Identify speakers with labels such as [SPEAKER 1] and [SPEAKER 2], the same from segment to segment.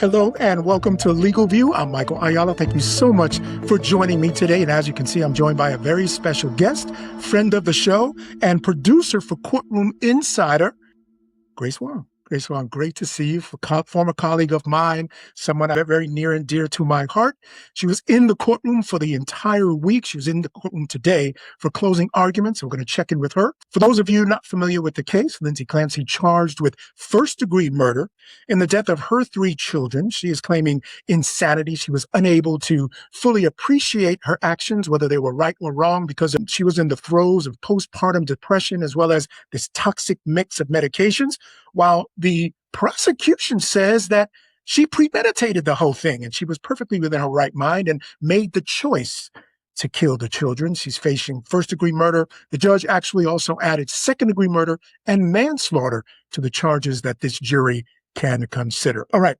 [SPEAKER 1] Hello and welcome to Legal View. I'm Michael Ayala. Thank you so much for joining me today. And as you can see, I'm joined by a very special guest, friend of the show, and producer for Courtroom Insider, Grace Wong. Grace Wong, great to see you. Former colleague of mine, someone very near and dear to my heart. She was in the courtroom for the entire week. She was in the courtroom today for closing arguments. We're going to check in with her. For those of you not familiar with the case, Lindsay Clancy charged with first-degree murder in the death of her 3 children. She is claiming insanity. She was unable to fully appreciate her actions, whether they were right or wrong, because she was in the throes of postpartum depression as well as this toxic mix of medications, while the prosecution says that she premeditated the whole thing and she was perfectly within her right mind and made the choice to kill the children. She's facing first-degree murder. The judge actually also added second-degree murder and manslaughter to the charges that this jury can consider. All right,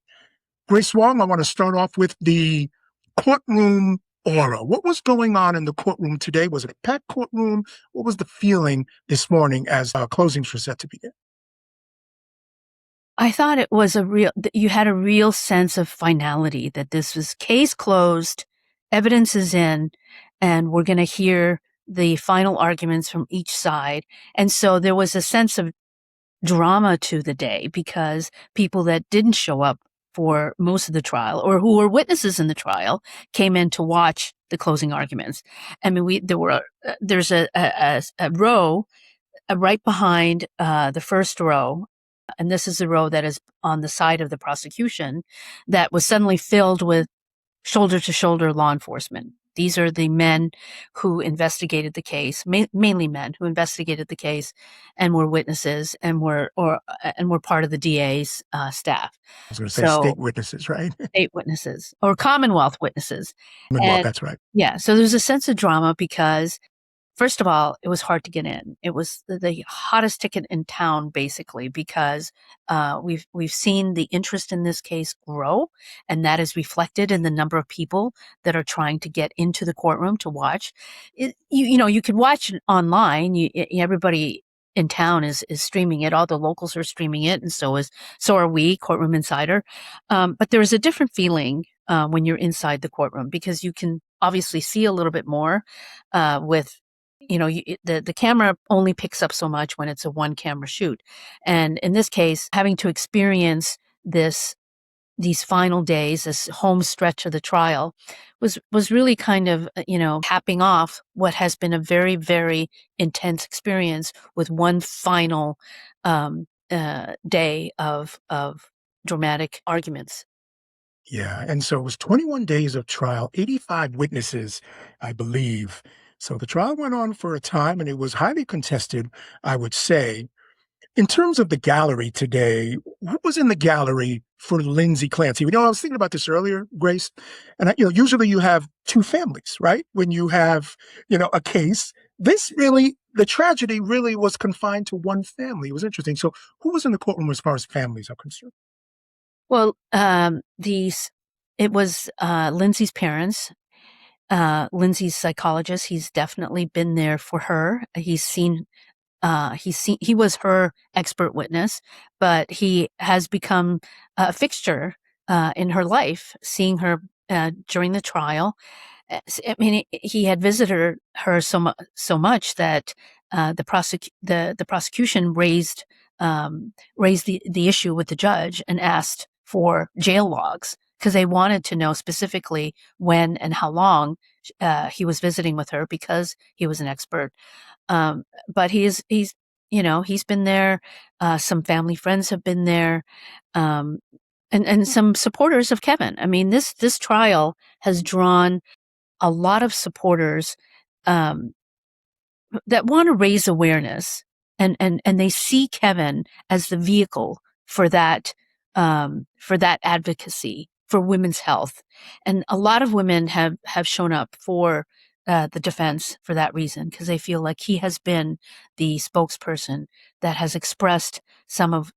[SPEAKER 1] Grace Wong, I want to start off with the courtroom aura. What was going on in the courtroom today? Was it a packed courtroom? What was the feeling this morning as closings were set to begin?
[SPEAKER 2] I thought it was you had a real sense of finality, that this was case closed, evidence is in, and we're going to hear the final arguments from each side. And so there was a sense of drama to the day because people that didn't show up for most of the trial or who were witnesses in the trial came in to watch the closing arguments. I mean, there's a row right behind the first row, and this is the row that is on the side of the prosecution, that was suddenly filled with shoulder-to-shoulder law enforcement. These are the men who investigated the case, mainly men who investigated the case and were witnesses and were part of the DA's staff.
[SPEAKER 1] I was going to say state witnesses, right?
[SPEAKER 2] State witnesses or Commonwealth witnesses.
[SPEAKER 1] Commonwealth, that's right.
[SPEAKER 2] Yeah, so there's a sense of drama because, first of all, it was hard to get in. It was the hottest ticket in town, basically, because we've seen the interest in this case grow, and that is reflected in the number of people that are trying to get into the courtroom to watch. You could watch it online. Everybody in town is streaming it. All the locals are streaming it, and so are we, Courtroom Insider. But there is a different feeling when you're inside the courtroom because you can obviously see a little bit more with. The camera only picks up so much when it's a one camera shoot. And in this case, having to experience these final days, this home stretch of the trial was really kind of, capping off what has been a very, very intense experience with one final day of dramatic arguments.
[SPEAKER 1] Yeah, and so it was 21 days of trial, 85 witnesses, I believe. So the trial went on for a time and it was highly contested, I would say. In terms of the gallery today, who was in the gallery for Lindsay Clancy? I was thinking about this earlier, Grace, and usually you have 2 families, right? When you have, a case, the tragedy really was confined to one family. It was interesting. So who was in the courtroom as far as families are concerned?
[SPEAKER 2] Well, it was Lindsay's parents. Lindsay's psychologist. He's definitely been there for her. He was her expert witness, but he has become a fixture in her life, seeing her during the trial. I mean, he had visited her so much that the prosecution raised the issue with the judge and asked for jail logs because they wanted to know specifically when and how long he was visiting with her because he was an expert. But he's been there. Some family friends have been there, and some supporters of Kevin. I mean, this trial has drawn a lot of supporters that want to raise awareness, and they see Kevin as the vehicle for that advocacy for women's health. And a lot of women have shown up for the defense for that reason, because they feel like he has been the spokesperson that has expressed some of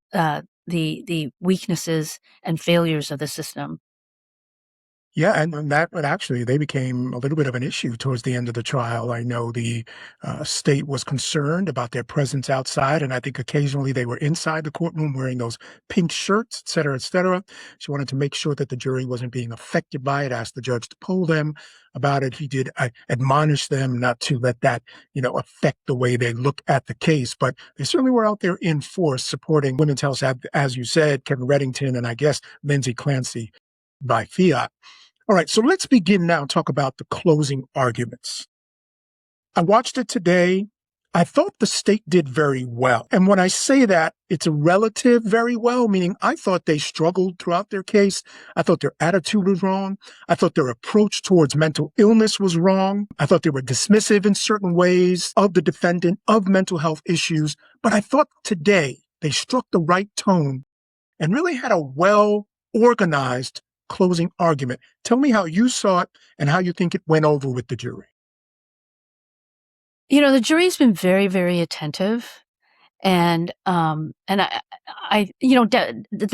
[SPEAKER 2] the weaknesses and failures of the system.
[SPEAKER 1] Yeah, and that but actually they became a little bit of an issue towards the end of the trial. I know the state was concerned about their presence outside, and I think occasionally they were inside the courtroom wearing those pink shirts, et cetera, et cetera. She wanted to make sure that the jury wasn't being affected by it, asked the judge to poll them about it. He did admonish them not to let that, affect the way they look at the case, but they certainly were out there in force supporting Women's Health, as you said, Kevin Reddington, and I guess Lindsay Clancy by fiat. All right, so let's begin now and talk about the closing arguments. I watched it today. I thought the state did very well. And when I say that, it's a relative very well, meaning I thought they struggled throughout their case. I thought their attitude was wrong. I thought their approach towards mental illness was wrong. I thought they were dismissive in certain ways of the defendant, of mental health issues. But I thought today they struck the right tone and really had a well organized closing argument. Tell me how you saw it and how you think it went over with the jury.
[SPEAKER 2] The jury's been very, very attentive, and the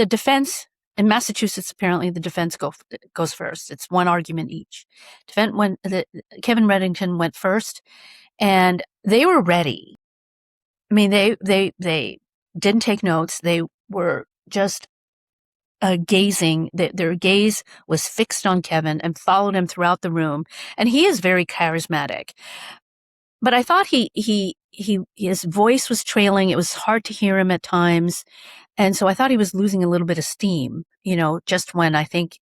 [SPEAKER 2] defense in Massachusetts, apparently the defense goes first. It's one argument each. Kevin Reddington went first, and they were ready. I mean, they didn't take notes. They were just gazing. Their gaze was fixed on Kevin and followed him throughout the room. And he is very charismatic. But I thought his voice was trailing. It was hard to hear him at times. And so I thought he was losing a little bit of steam, just when I think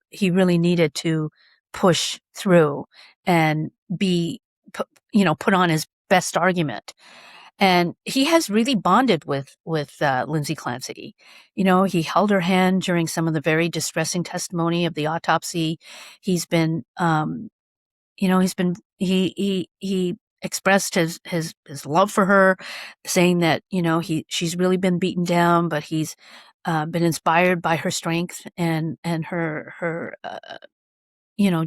[SPEAKER 2] he really needed to push through and put on his best argument. And he has really bonded with Lindsay Clancy. He held her hand during some of the very distressing testimony of the autopsy. He's been, he expressed his love for her, saying that she's really been beaten down, but he's been inspired by her strength and her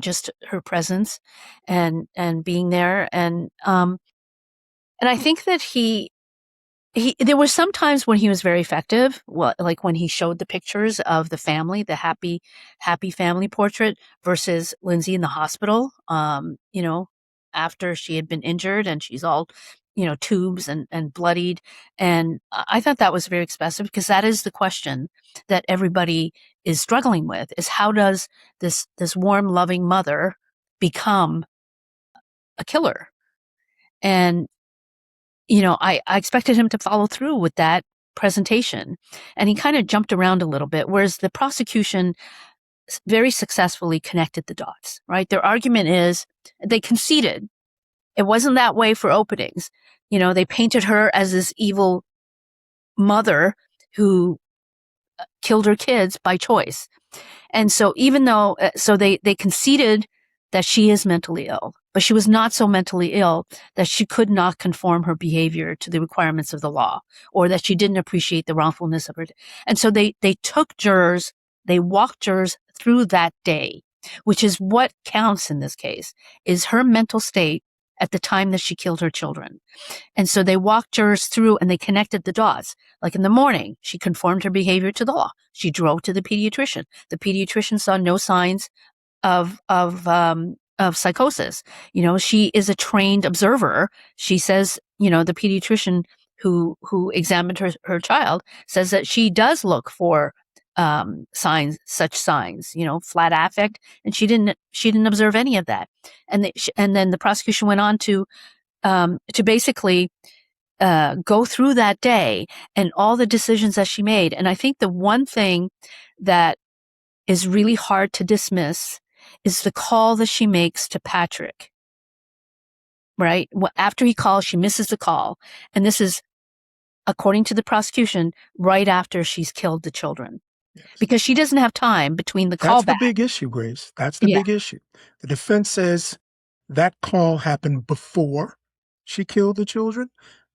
[SPEAKER 2] just her presence and being there, and I think that there were some times when he was very effective, like when he showed the pictures of the family, the happy family portrait versus Lindsay in the hospital, after she had been injured and she's all, tubes and bloodied. And I thought that was very expressive, because that is the question that everybody is struggling with, is how does this warm, loving mother become a killer? And I expected him to follow through with that presentation, and he kind of jumped around a little bit, whereas the prosecution very successfully connected the dots, right? Their argument is they conceded. It wasn't that way for openings. They painted her as this evil mother who killed her kids by choice. And so even though, they conceded that she is mentally ill, but she was not so mentally ill that she could not conform her behavior to the requirements of the law, or that she didn't appreciate the wrongfulness of her. And so they walked jurors through that day, which is what counts in this case, is her mental state at the time that she killed her children. And so they walked jurors through and they connected the dots. Like in the morning, she conformed her behavior to the law. She drove to the pediatrician. The pediatrician saw no signs of psychosis. She is a trained observer. She says, the pediatrician who examined her child says that she does look for such signs, flat affect, and she didn't observe any of that. And then the prosecution went on to basically go through that day and all the decisions that she made. And I think the one thing that is really hard to dismiss is the call that she makes to Patrick, right? After he calls, she misses the call. And this is, according to the prosecution, right after she's killed the children. Yes. Because she doesn't have time between the callback.
[SPEAKER 1] That's the big issue, Grace. That's the big issue. The defense says that call happened before she killed the children.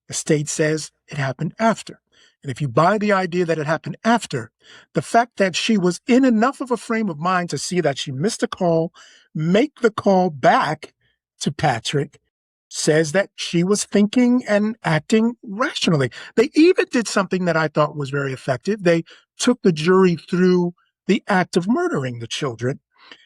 [SPEAKER 1] The state says it happened after. And if you buy the idea that it happened after, the fact that she was in enough of a frame of mind to see that she missed a call, make the call back to Patrick, says that she was thinking and acting rationally. They even did something that I thought was very effective. They took the jury through the act of murdering the children.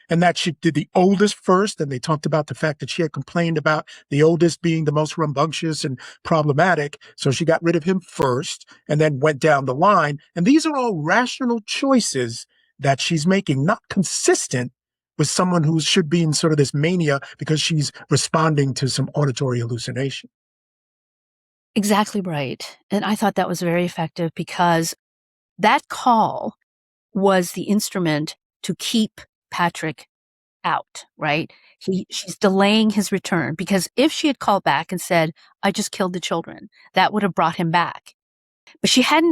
[SPEAKER 1] and that she did the oldest first. And they talked about the fact that she had complained about the oldest being the most rambunctious and problematic. So she got rid of him first and then went down the line. And these are all rational choices that she's making, not consistent with someone who should be in sort of this mania because she's responding to some auditory hallucination.
[SPEAKER 2] Exactly right. And I thought that was very effective because that call was the instrument to keep Patrick out, right? She's delaying his return because if she had called back and said, "I just killed the children," that would have brought him back. But she had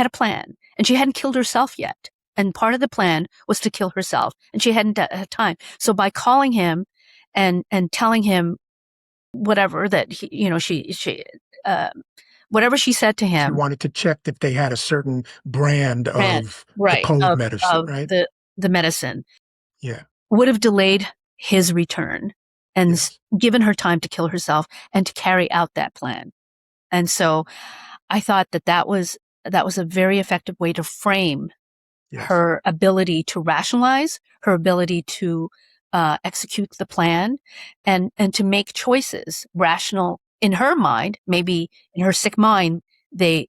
[SPEAKER 2] a plan and she hadn't killed herself yet. And part of the plan was to kill herself and she hadn't had time. So by calling him and telling him whatever that uh, whatever she said to
[SPEAKER 1] She
[SPEAKER 2] him,
[SPEAKER 1] wanted to check if they had a certain brand
[SPEAKER 2] ran
[SPEAKER 1] of the
[SPEAKER 2] right
[SPEAKER 1] cold medicine,
[SPEAKER 2] of
[SPEAKER 1] right?
[SPEAKER 2] the medicine
[SPEAKER 1] Yeah.
[SPEAKER 2] would have delayed his return and
[SPEAKER 1] Yes.
[SPEAKER 2] given her time to kill herself and to carry out that plan. And so I thought that was a very effective way to frame
[SPEAKER 1] Yes.
[SPEAKER 2] her ability to rationalize, her ability to execute the plan, and to make choices rational in her mind. Maybe in her sick mind, they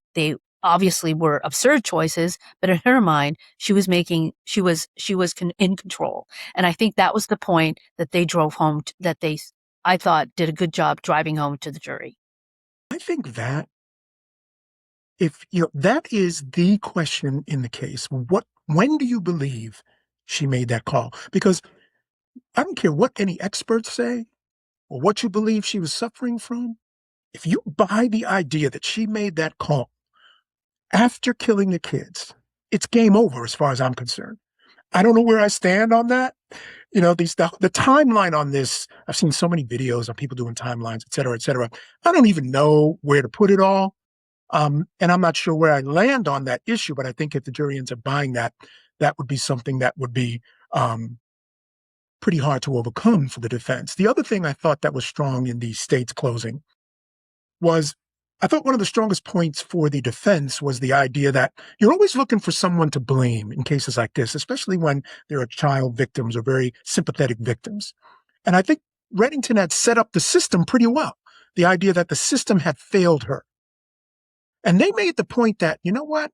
[SPEAKER 2] obviously were absurd choices, but in her mind, she was in control. And I think that was the point that they drove home. I thought did a good job driving home to the jury.
[SPEAKER 1] I think that if you know, that is the question in the case. When do you believe she made that call? Because I don't care what any experts say or what you believe she was suffering from. If you buy the idea that she made that call after killing the kids, it's game over as far as I'm concerned. I don't know where I stand on that. You know, the timeline on this, I've seen so many videos of people doing timelines, et cetera, et cetera. I don't even know where to put it all. And I'm not sure where I land on that issue, but I think if the jury ends up buying that, that would be something that would be um, pretty hard to overcome for the defense. The other thing I thought that was strong in the state's closing was I thought one of the strongest points for the defense was the idea that you're always looking for someone to blame in cases like this, especially when there are child victims or very sympathetic victims. And I think Reddington had set up the system pretty well. The idea that the system had failed her. And they made the point that, you know what?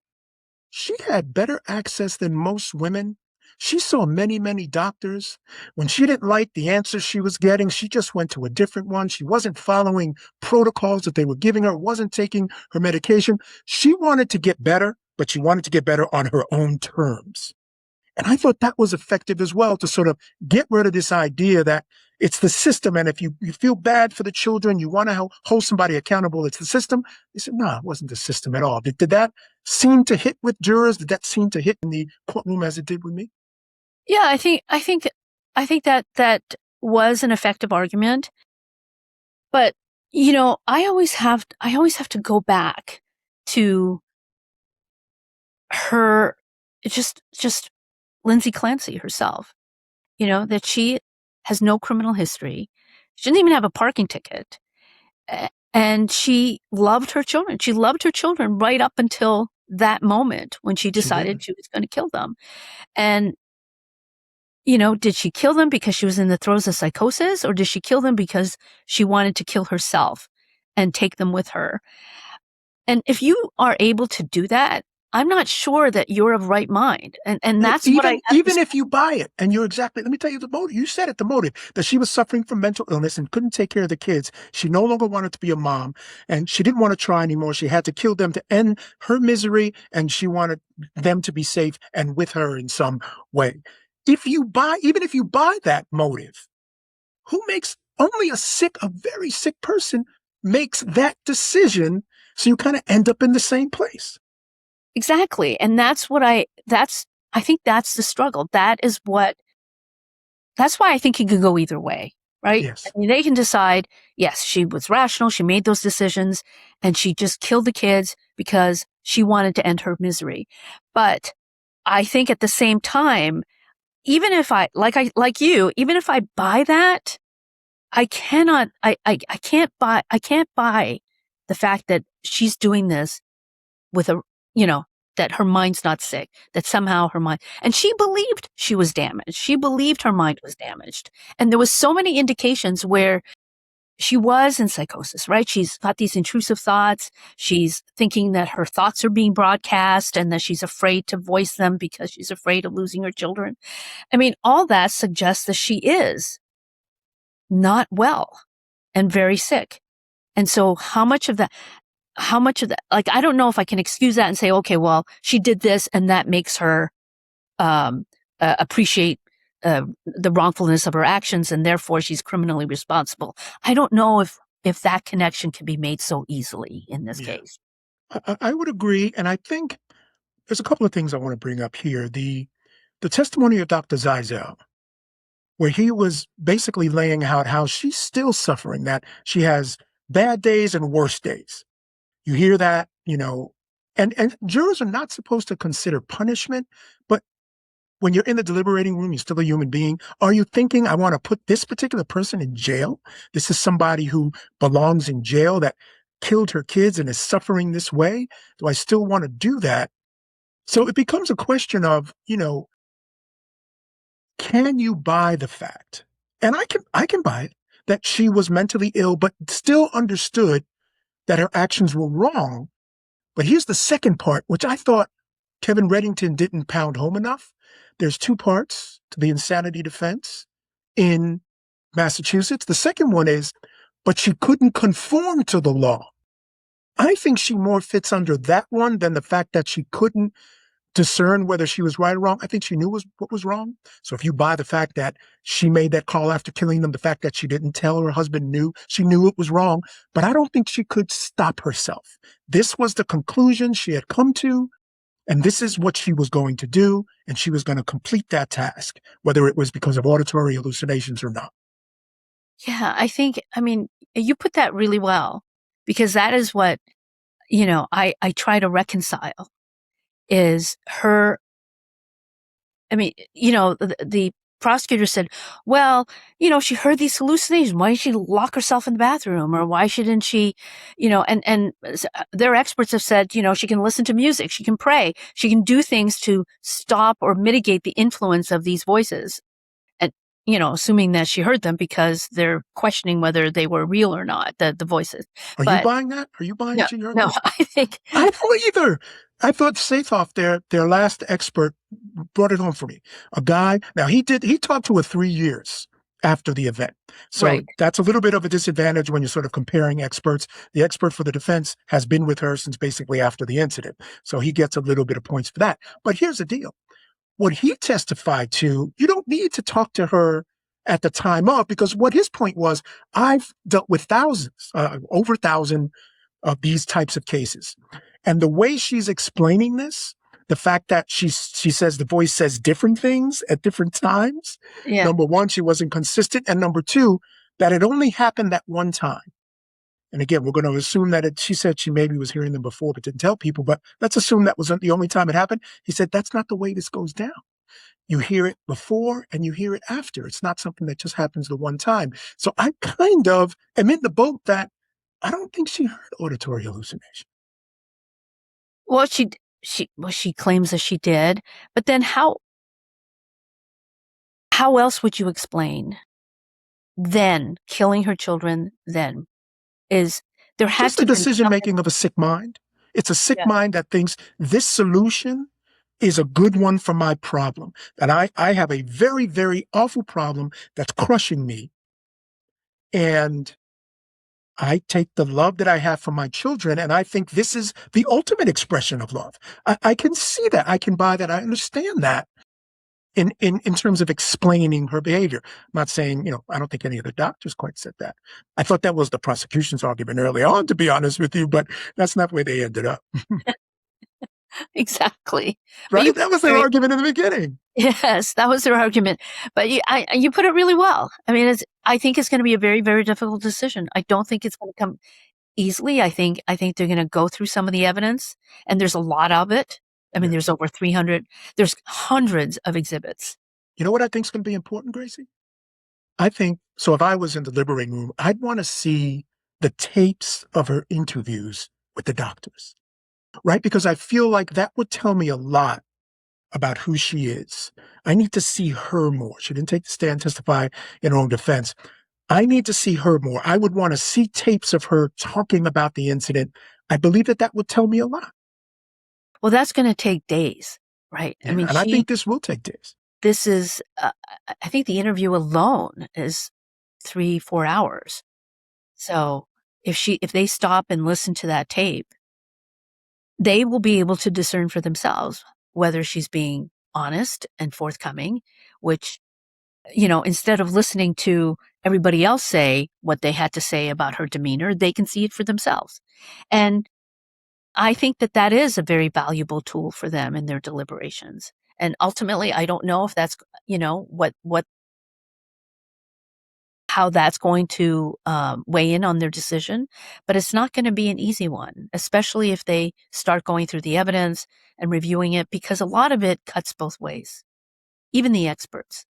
[SPEAKER 1] She had better access than most women. She saw many, many doctors. When she didn't like the answers she was getting, she just went to a different one. She wasn't following protocols that they were giving her, wasn't taking her medication. She wanted to get better, but she wanted to get better on her own terms. And I thought that was effective as well to sort of get rid of this idea that it's the system. And if you feel bad for the children, you want to hold somebody accountable, it's the system. They said, no, it wasn't the system at all. Did that seem to hit with jurors? Did that seem to hit in the courtroom as it did with me?
[SPEAKER 2] Yeah, I think that was an effective argument. But, I always have to go back to her just Lindsay Clancy herself, that she has no criminal history. She didn't even have a parking ticket. And she loved her children. She loved her children right up until that moment when she
[SPEAKER 1] She
[SPEAKER 2] decided
[SPEAKER 1] did.
[SPEAKER 2] she was going to kill them. And, did she kill them because she was in the throes of psychosis, or did she kill them because she wanted to kill herself and take them with her? And if you are able to do that, I'm not sure that you're of right mind. And that's what I have
[SPEAKER 1] Even
[SPEAKER 2] to.
[SPEAKER 1] if you buy it and you're exactly, let me tell you the motive. You said it, the motive that she was suffering from mental illness and couldn't take care of the kids. She no longer wanted to be a mom and she didn't want to try anymore. She had to kill them to end her misery and she wanted them to be safe and with her in some way. Even if you buy that motive, who makes only a very sick person makes that decision. So you kind of end up in the same place.
[SPEAKER 2] Exactly. And I think that's the struggle. That's why I think it could go either way, right? I
[SPEAKER 1] Yes.
[SPEAKER 2] mean, they can decide, yes, she was rational, she made those decisions, and she just killed the kids because she wanted to end her misery. But I think at the same time, even if like you, even if I buy that, I can't buy the fact that she's doing this with a, you know, that her mind's not sick, that somehow her mind, and she believed she was damaged. She believed her mind was damaged. And there was so many indications where she was in psychosis, right? She's got these intrusive thoughts. She's thinking that her thoughts are being broadcast and that she's afraid to voice them because she's afraid of losing her children. I mean, all that suggests that she is not well and very sick. And so like, I don't know if I can excuse that and say, okay, well, she did this and that makes her appreciate the wrongfulness of her actions and therefore she's criminally responsible. I don't know if that connection can be made so easily in this
[SPEAKER 1] Yeah,
[SPEAKER 2] case.
[SPEAKER 1] I would agree. And I think there's a couple of things I want to bring up here. The testimony of Dr. Zeisel, where he was basically laying out how she's still suffering, that she has bad days and worse days. You hear that, and jurors are not supposed to consider punishment, but when you're in the deliberating room, you're still a human being. Are you thinking, I want to put this particular person in jail? This is somebody who belongs in jail that killed her kids and is suffering this way. Do I still want to do that? So it becomes a question of, can you buy the fact? And I can buy it that she was mentally ill, but still understood that her actions were wrong. But here's the second part, which I thought Kevin Reddington didn't pound home enough. There's two parts to the insanity defense in Massachusetts. The second one is, but she couldn't conform to the law. I think she more fits under that one than the fact that she couldn't discern whether she was right or wrong. I think she knew what was wrong. So if you buy the fact that she made that call after killing them, the fact that she didn't tell her husband she knew it was wrong, but I don't think she could stop herself. This was the conclusion she had come to, and this is what she was going to do, and she was going to complete that task, whether it was because of auditory hallucinations or not.
[SPEAKER 2] Yeah, I mean, you put that really well because that is what, I try to reconcile is her. I mean, the prosecutor said, well, she heard these hallucinations. Why did she lock herself in the bathroom? Or why shouldn't she, and their experts have said, she can listen to music, she can pray, she can do things to stop or mitigate the influence of these voices. And, assuming that she heard them because they're questioning whether they were real or not, the voices.
[SPEAKER 1] Are you
[SPEAKER 2] But
[SPEAKER 1] buying that? Are you buying
[SPEAKER 2] no,
[SPEAKER 1] she heard
[SPEAKER 2] no,
[SPEAKER 1] those?
[SPEAKER 2] I think,
[SPEAKER 1] I don't either. I thought Sathoff, their last expert, brought it home for me. A guy, now he talked to her 3 years after the event. So
[SPEAKER 2] right.
[SPEAKER 1] that's a little bit of a disadvantage when you're sort of comparing experts. The expert for the defense has been with her since basically after the incident. So he gets a little bit of points for that. But here's the deal. What he testified to, you don't need to talk to her at the time of, because what his point was, I've dealt with thousands, over 1,000 of these types of cases. And the way she's explaining this, the fact that she says the voice says different things at different times.
[SPEAKER 2] Yeah.
[SPEAKER 1] Number one, she wasn't consistent. And number two, that it only happened that one time. And again, we're going to assume that she said she maybe was hearing them before, but didn't tell people. But let's assume that wasn't the only time it happened. He said, that's not the way this goes down. You hear it before and you hear it after. It's not something that just happens the one time. So I kind of am in the boat that I don't think she heard auditory hallucination.
[SPEAKER 2] Well, she claims that she did, but then how else would you explain then killing her children then is there had
[SPEAKER 1] Just the
[SPEAKER 2] to have been
[SPEAKER 1] decision
[SPEAKER 2] something.
[SPEAKER 1] making of a sick mind. It's a sick
[SPEAKER 2] Yeah.
[SPEAKER 1] mind that thinks this solution is a good one for my problem. And I have a very, very awful problem that's crushing me. And I take the love that I have for my children, and I think this is the ultimate expression of love. I can see that. I can buy that. I understand that in terms of explaining her behavior. I'm not saying, I don't think any of the doctors quite said that. I thought that was the prosecution's argument early on, to be honest with you, but that's not where they ended up.
[SPEAKER 2] Exactly. But you
[SPEAKER 1] Right?
[SPEAKER 2] put
[SPEAKER 1] That was
[SPEAKER 2] it
[SPEAKER 1] their
[SPEAKER 2] very
[SPEAKER 1] argument in the beginning.
[SPEAKER 2] yes, that was their argument. But you put it really well. I mean, I think it's going to be a very, very difficult decision. I don't think it's going to come easily. I think they're going to go through some of the evidence, and there's a lot of it. I mean,
[SPEAKER 1] Yeah.
[SPEAKER 2] there's over 300. There's hundreds of exhibits.
[SPEAKER 1] You know what I think is going to be important, Gracie? I think, so if I was in the liberating room, I'd want to see the tapes of her interviews with the doctors. right? Because I feel like that would tell me a lot about who she is. I need to see her more. She didn't take the stand, testify in her own defense. I need to see her more. I would want to see tapes of her talking about the incident. I believe that that would tell me a lot.
[SPEAKER 2] Well, that's going to take days, right? I
[SPEAKER 1] Yeah,
[SPEAKER 2] mean,
[SPEAKER 1] and I think this will take days.
[SPEAKER 2] this is, I think the interview alone is 3, 4 hours. So if they stop and listen to that tape, they will be able to discern for themselves whether she's being honest and forthcoming, which, instead of listening to everybody else say what they had to say about her demeanor, they can see it for themselves. And I think that that is a very valuable tool for them in their deliberations. And ultimately, I don't know if that's, what how that's going to weigh in on their decision, but it's not going to be an easy one, especially if they start going through the evidence and reviewing it, because a lot of it cuts both ways, even the experts.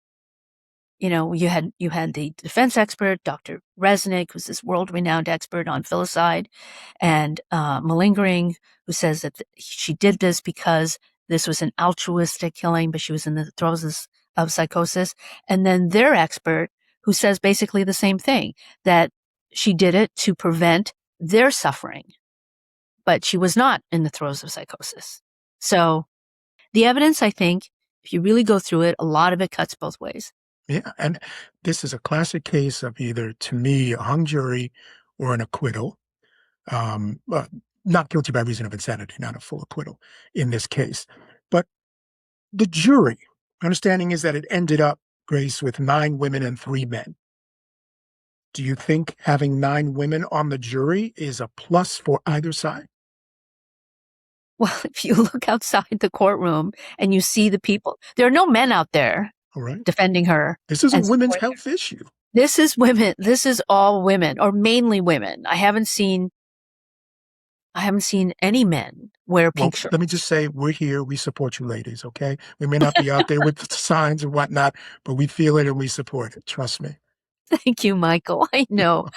[SPEAKER 2] You had the defense expert, Dr. Resnick, who's this world-renowned expert on filicide and malingering, who says that she did this because this was an altruistic killing, but she was in the throes of psychosis. And then their expert, who says basically the same thing, that she did it to prevent their suffering, but she was not in the throes of psychosis. So the evidence, I think, if you really go through it, a lot of it cuts both ways.
[SPEAKER 1] Yeah, and this is a classic case of either, to me, a hung jury or an acquittal. Um, uh, Not guilty by reason of insanity, not a full acquittal in this case. But the jury, understanding is that it ended up, Grace, with 9 women and 3 men. Do you think having 9 women on the jury is a plus for either side?
[SPEAKER 2] Well, if you look outside the courtroom and you see the people, there are no men out there
[SPEAKER 1] All right.
[SPEAKER 2] defending her
[SPEAKER 1] This is a
[SPEAKER 2] and
[SPEAKER 1] women's
[SPEAKER 2] supporting
[SPEAKER 1] health issue.
[SPEAKER 2] her. This is women. This is all women, or mainly women. I haven't seen any men wear
[SPEAKER 1] Well,
[SPEAKER 2] pink
[SPEAKER 1] let me
[SPEAKER 2] shirts.
[SPEAKER 1] just say we're here. We support you, ladies, okay? We may not be out there with signs and whatnot, but we feel it and we support it. Trust me.
[SPEAKER 2] Thank you, Michael. I know.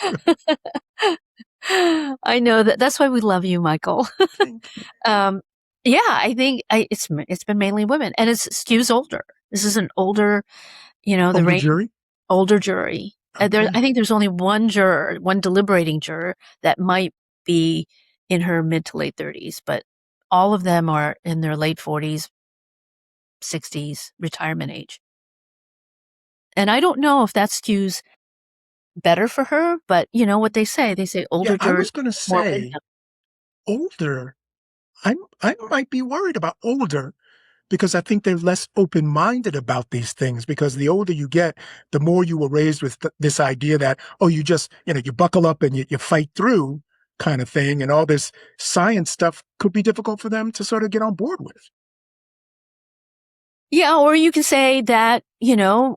[SPEAKER 2] I know that's why we love you, Michael.
[SPEAKER 1] Thank you.
[SPEAKER 2] Um, yeah, I think it's been mainly women, and it skews older. This is an older, the
[SPEAKER 1] Older
[SPEAKER 2] range
[SPEAKER 1] jury?
[SPEAKER 2] older jury. I
[SPEAKER 1] Okay.
[SPEAKER 2] think there's only one juror, one deliberating juror that might be in her mid to late 30s, but all of them are in their late 40s, 60s, retirement age. And I don't know if that skews better for her, but you know what they say? They say
[SPEAKER 1] Yeah,
[SPEAKER 2] older
[SPEAKER 1] I
[SPEAKER 2] jurors,
[SPEAKER 1] was gonna
[SPEAKER 2] more
[SPEAKER 1] say
[SPEAKER 2] wisdom.
[SPEAKER 1] older. I might be worried about older because I think they're less open-minded about these things because the older you get, the more you were raised with this idea that, oh, you just, you buckle up and you fight through kind of thing. And all this science stuff could be difficult for them to sort of get on board with.
[SPEAKER 2] Yeah, or you can say that,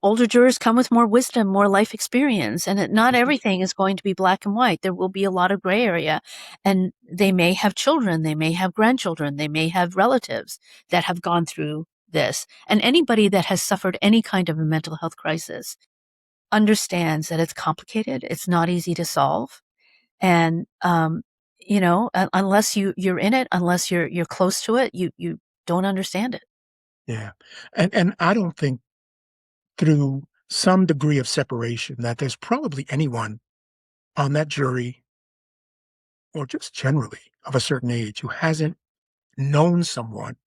[SPEAKER 2] older jurors come with more wisdom, more life experience, and that not
[SPEAKER 1] This is
[SPEAKER 2] everything is going to be black and white. There will be a lot of gray area. And they may have children, they may have grandchildren, they may have relatives that have gone through this. And anybody that has suffered any kind of a mental health crisis understands that it's complicated, it's not easy to solve. And unless you're in it, unless you're close to it, you don't understand it.
[SPEAKER 1] yeah. And I don't think through some degree of separation that there's probably anyone on that jury or just generally of a certain age who hasn't known someone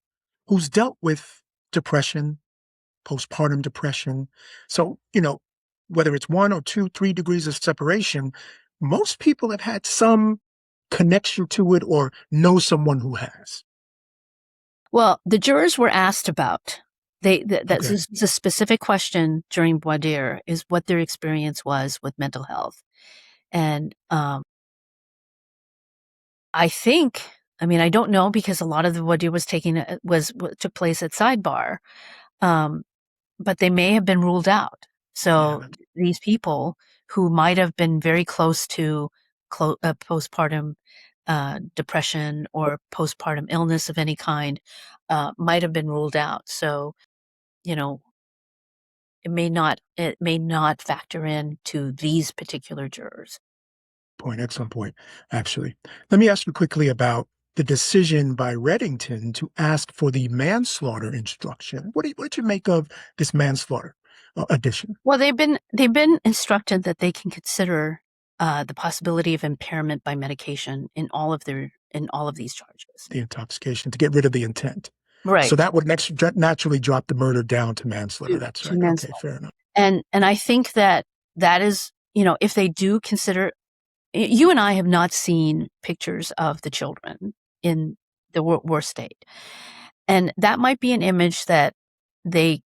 [SPEAKER 1] who's dealt with depression, postpartum depression. So, whether it's 1 or 2, 3 degrees of separation, most people have had some connection to it or know someone who has.
[SPEAKER 2] Well, the jurors were asked about that's
[SPEAKER 1] Okay.
[SPEAKER 2] a specific question during voir dire is what their experience was with mental health. And I don't know because a lot of the voir dire took place at sidebar, um, but they may have been ruled out.
[SPEAKER 1] Yeah.
[SPEAKER 2] So these people who might have been very close to postpartum depression or postpartum illness of any kind might have been ruled out. So you know, it may not factor in to these particular jurors.
[SPEAKER 1] Point. Excellent point, actually. Let me ask you quickly about the decision by Reddington to ask for the manslaughter instruction. What did you make of this manslaughter addition?
[SPEAKER 2] Well, they've been instructed that they can consider the possibility of impairment by medication in all of these charges.
[SPEAKER 1] The intoxication to get rid of the intent. So
[SPEAKER 2] Right.
[SPEAKER 1] that would naturally drop the murder down to manslaughter.
[SPEAKER 2] To,
[SPEAKER 1] That's
[SPEAKER 2] to
[SPEAKER 1] right. Okay,
[SPEAKER 2] manslaughter.
[SPEAKER 1] fair enough.
[SPEAKER 2] And I think that is, if they do consider, you and I have not seen pictures of the children in the worst state. And that might be an image that they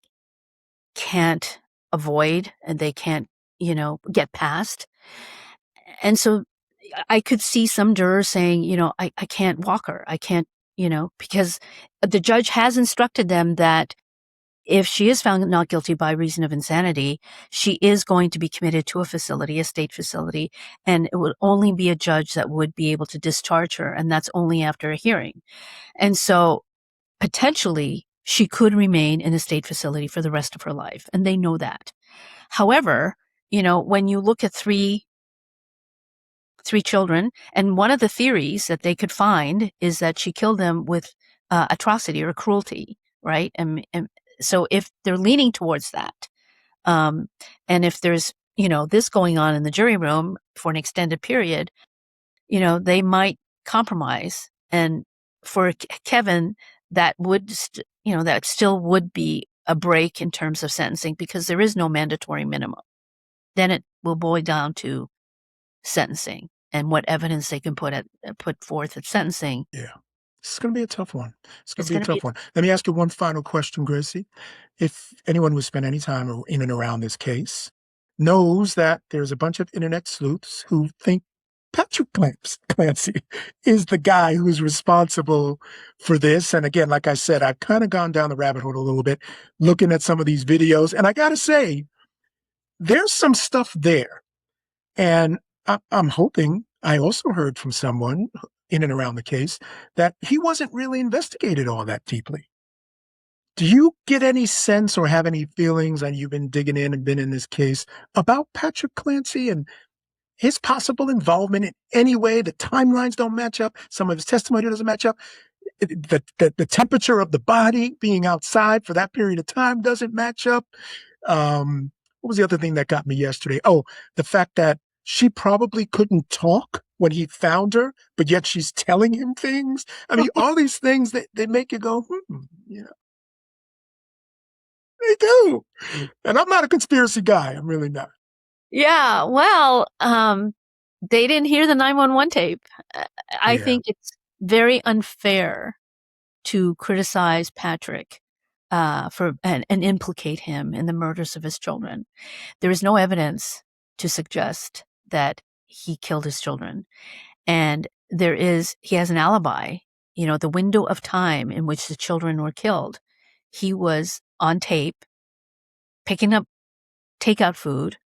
[SPEAKER 2] can't avoid and they can't, get past. And so I could see some jurors saying, I can't walk her. I can't, because the judge has instructed them that if she is found not guilty by reason of insanity, she is going to be committed to a state facility, and it would only be a judge that would be able to discharge her, and that's only after a hearing. And so potentially she could remain in a state facility for the rest of her life, and they know that. However, when you look at three children, and one of the theories that they could find is that she killed them with atrocity or cruelty, right? And so if they're leaning towards that, um, and if there's this going on in the jury room for an extended period, they might compromise. And for Kevin, that would that still would be a break in terms of sentencing because there is no mandatory minimum. Then it will boil down to sentencing and what evidence they can put forth at sentencing.
[SPEAKER 1] Yeah. It's going to be a tough one. It's going to
[SPEAKER 2] It's
[SPEAKER 1] be a
[SPEAKER 2] going to be
[SPEAKER 1] tough one. Let me ask you one final question, Gracie. If anyone who spent any time in and around this case knows that there's a bunch of internet sleuths who think Patrick Clancy is the guy who's responsible for this. And again, like I said, I've kind of gone down the rabbit hole a little bit, looking at some of these videos. And I got to say, there's some stuff there. And I'm hoping, I also heard from someone in and around the case that he wasn't really investigated all that deeply. Do you get any sense or have any feelings, and you've been digging in and been in this case, about Patrick Clancy and his possible involvement in any way? The timelines don't match up. Some of his testimony doesn't match up. The temperature of the body being outside for that period of time doesn't match up. What was the other thing that got me yesterday? Oh, the fact that she probably couldn't talk when he found her, but yet she's telling him things. I mean, all these things that they make you go, they do. And I'm not a conspiracy guy. I'm really not.
[SPEAKER 2] Yeah, well, they didn't hear the 911 tape. I
[SPEAKER 1] Yeah.
[SPEAKER 2] think it's very unfair to criticize Patrick and implicate him in the murders of his children. There is no evidence to suggest that he killed his children. And he has an alibi. The window of time in which the children were killed, he was on tape picking up takeout food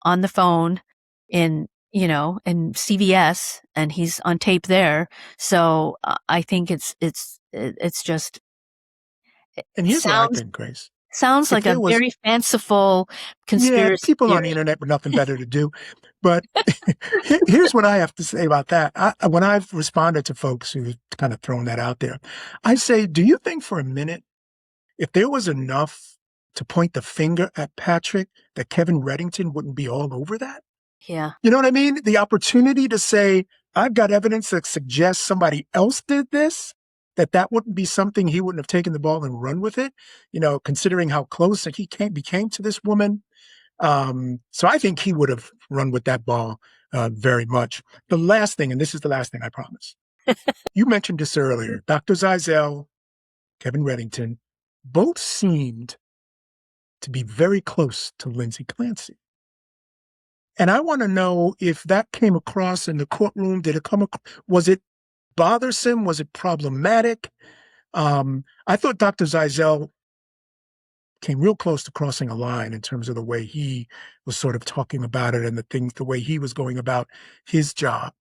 [SPEAKER 2] on the phone in CVS, and he's on tape there. So I think it's just it
[SPEAKER 1] And here's what I
[SPEAKER 2] sounds
[SPEAKER 1] think, Grace.
[SPEAKER 2] sounds
[SPEAKER 1] If
[SPEAKER 2] like a
[SPEAKER 1] there was,
[SPEAKER 2] very fanciful
[SPEAKER 1] yeah,
[SPEAKER 2] conspiracy
[SPEAKER 1] people on the
[SPEAKER 2] theory.
[SPEAKER 1] internet with nothing better to do. But here's what I have to say about that. When I've responded to folks who've kind of thrown that out there, I say, do you think for a minute, if there was enough to point the finger at Patrick, that Kevin Reddington wouldn't be all over that?
[SPEAKER 2] Yeah.
[SPEAKER 1] You know what I mean? The opportunity to say, I've got evidence that suggests somebody else did this, that wouldn't be something he wouldn't have taken the ball and run with it, considering how close that he became to this woman. So I think he would have run with that ball very much. The last thing, and this is the last thing, I promise. You mentioned this earlier. Dr. Zeisel, Kevin Reddington, both seemed to be very close to Lindsay Clancy. And I want to know if that came across in the courtroom. Was it bothersome? Was it problematic? I thought Dr. Zeisel came real close to crossing a line in terms of the way he was sort of talking about it and the way he was going about his job.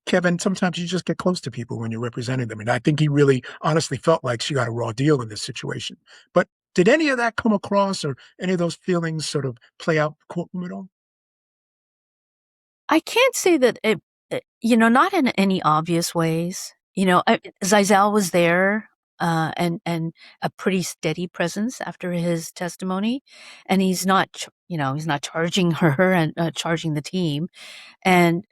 [SPEAKER 1] Kevin, sometimes you just get close to people when you're representing them. And I think he really honestly felt like she got a raw deal in this situation. But did any of that come across, or any of those feelings sort of play out in the courtroom at all?
[SPEAKER 2] I can't say that not in any obvious ways. Zizal was there, and a pretty steady presence after his testimony, and he's not charging her and charging the team, and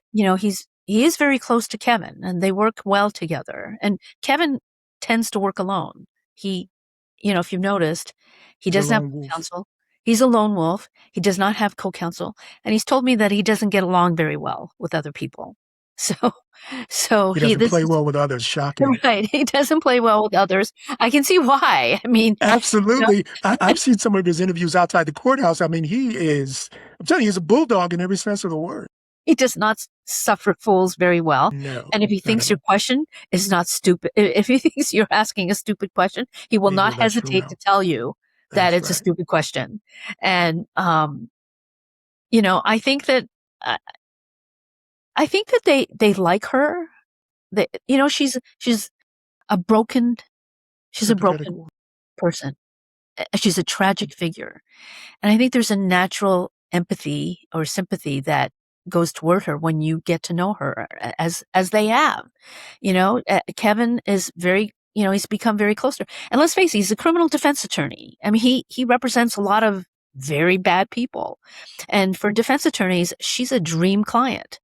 [SPEAKER 2] he is very close to Kevin, and they work well together. And Kevin tends to work alone. If you've noticed, he
[SPEAKER 1] He's a
[SPEAKER 2] doesn't have
[SPEAKER 1] lone wolf.
[SPEAKER 2] co-counsel. He's a lone wolf. He does not have co-counsel, and he's told me that he doesn't get along very well with other people. So, so
[SPEAKER 1] He
[SPEAKER 2] he
[SPEAKER 1] doesn't
[SPEAKER 2] this
[SPEAKER 1] play
[SPEAKER 2] is
[SPEAKER 1] well with others. Shocking.
[SPEAKER 2] right. He doesn't play well with others. I can see why. I mean,
[SPEAKER 1] Absolutely. I've seen some of his interviews outside the courthouse. I mean, I'm telling you, he's a bulldog in every sense of the word.
[SPEAKER 2] he does not suffer fools very well.
[SPEAKER 1] No,
[SPEAKER 2] And if he
[SPEAKER 1] not at
[SPEAKER 2] thinks your
[SPEAKER 1] all.
[SPEAKER 2] question is not stupid, if he thinks you're asking a stupid question, he will
[SPEAKER 1] He
[SPEAKER 2] not
[SPEAKER 1] will let you
[SPEAKER 2] hesitate to
[SPEAKER 1] know.
[SPEAKER 2] tell you that
[SPEAKER 1] That's
[SPEAKER 2] it's a
[SPEAKER 1] right.
[SPEAKER 2] stupid question. And, I think that, uh, they like her. She's a broken, she's a
[SPEAKER 1] Sympathetic
[SPEAKER 2] broken
[SPEAKER 1] wolf.
[SPEAKER 2] person. She's a tragic figure. And I think there's a natural empathy or sympathy that goes toward her when you get to know her as they have. Kevin is he's become very close to her. And let's face it, he's a criminal defense attorney. I mean, he represents a lot of very bad people. And for defense attorneys, she's a dream client.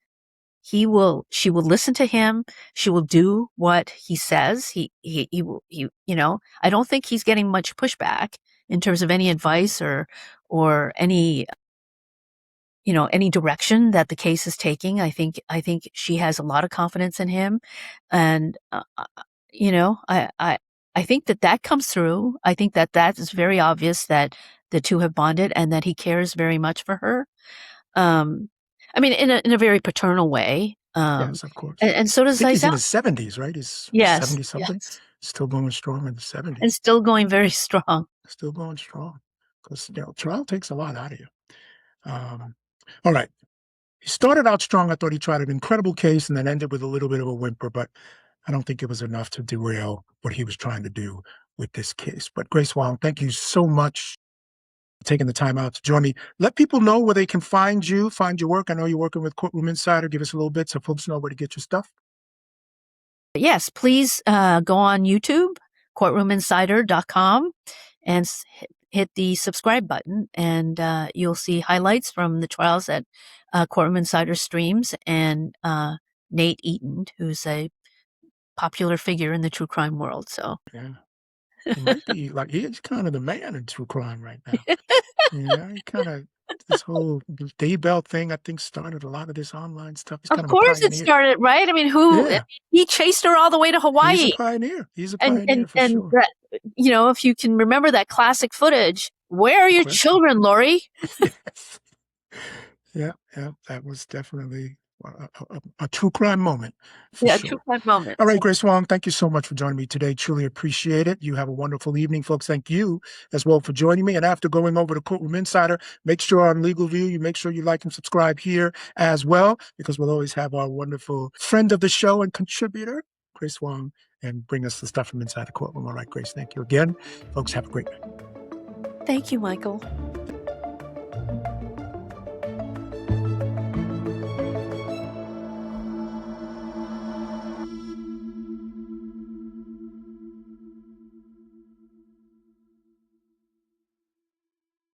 [SPEAKER 2] She will listen to him. She will do what he says. He will, I don't think he's getting much pushback in terms of any advice or any direction that the case is taking. I think she has a lot of confidence in him. And, I think that comes through. I think that is very obvious that the two have bonded and that he cares very much for her. Um, I mean, in a very paternal way.
[SPEAKER 1] Yes, of course.
[SPEAKER 2] And so
[SPEAKER 1] I
[SPEAKER 2] does
[SPEAKER 1] think he's in
[SPEAKER 2] Isaac.
[SPEAKER 1] his 70s, right? He's
[SPEAKER 2] Yes,
[SPEAKER 1] 70 something.
[SPEAKER 2] yes.
[SPEAKER 1] Still going strong in the
[SPEAKER 2] And
[SPEAKER 1] 70s.
[SPEAKER 2] still going very strong.
[SPEAKER 1] Still going strong. Because, trial takes a lot out of you. All right. He started out strong. I thought he tried an incredible case and then ended with a little bit of a whimper, but I don't think it was enough to derail what he was trying to do with this case. But Grace Wong, thank you so much for taking the time out to join me. Let people know where they can find you, find your work. I know you're working with Courtroom Insider. Give us a little bit so folks know where to get your stuff.
[SPEAKER 2] Yes, please go on YouTube, courtroominsider.com, and hit the subscribe button, and you'll see highlights from the trials that Courtroom Insider streams, and Nate Eaton, who's a popular figure in the true crime world. So,
[SPEAKER 1] Yeah. He might be like, he's kind of the man in true crime right now. Yeah, he kind of, this whole Daybell thing, I think, started a lot of this online stuff. He's
[SPEAKER 2] of
[SPEAKER 1] kind of a
[SPEAKER 2] course, it
[SPEAKER 1] pioneer.
[SPEAKER 2] started right. I mean,
[SPEAKER 1] Yeah,
[SPEAKER 2] he chased her all the way to
[SPEAKER 1] he's a
[SPEAKER 2] Hawaii.
[SPEAKER 1] pioneer. He's a
[SPEAKER 2] And
[SPEAKER 1] pioneer for
[SPEAKER 2] and
[SPEAKER 1] sure.
[SPEAKER 2] that, if you can remember that classic footage, where are
[SPEAKER 1] No
[SPEAKER 2] your
[SPEAKER 1] question.
[SPEAKER 2] children, Lori?
[SPEAKER 1] Yes. Yeah, yeah, that was definitely a true crime moment for
[SPEAKER 2] Yeah, true
[SPEAKER 1] sure.
[SPEAKER 2] crime moment.
[SPEAKER 1] All right,
[SPEAKER 2] So,
[SPEAKER 1] Grace Wong, thank you so much for joining me today. Truly appreciate it. You have a wonderful evening, folks. Thank you as well for joining me. And after going over to Courtroom Insider, make sure on Legal View, you make sure you like and subscribe here as well, because we'll always have our wonderful friend of the show and contributor, Grace Wong, and bring us the stuff from inside the courtroom. All right, Grace, thank you again. Folks, have a great night.
[SPEAKER 2] thank you, Michael.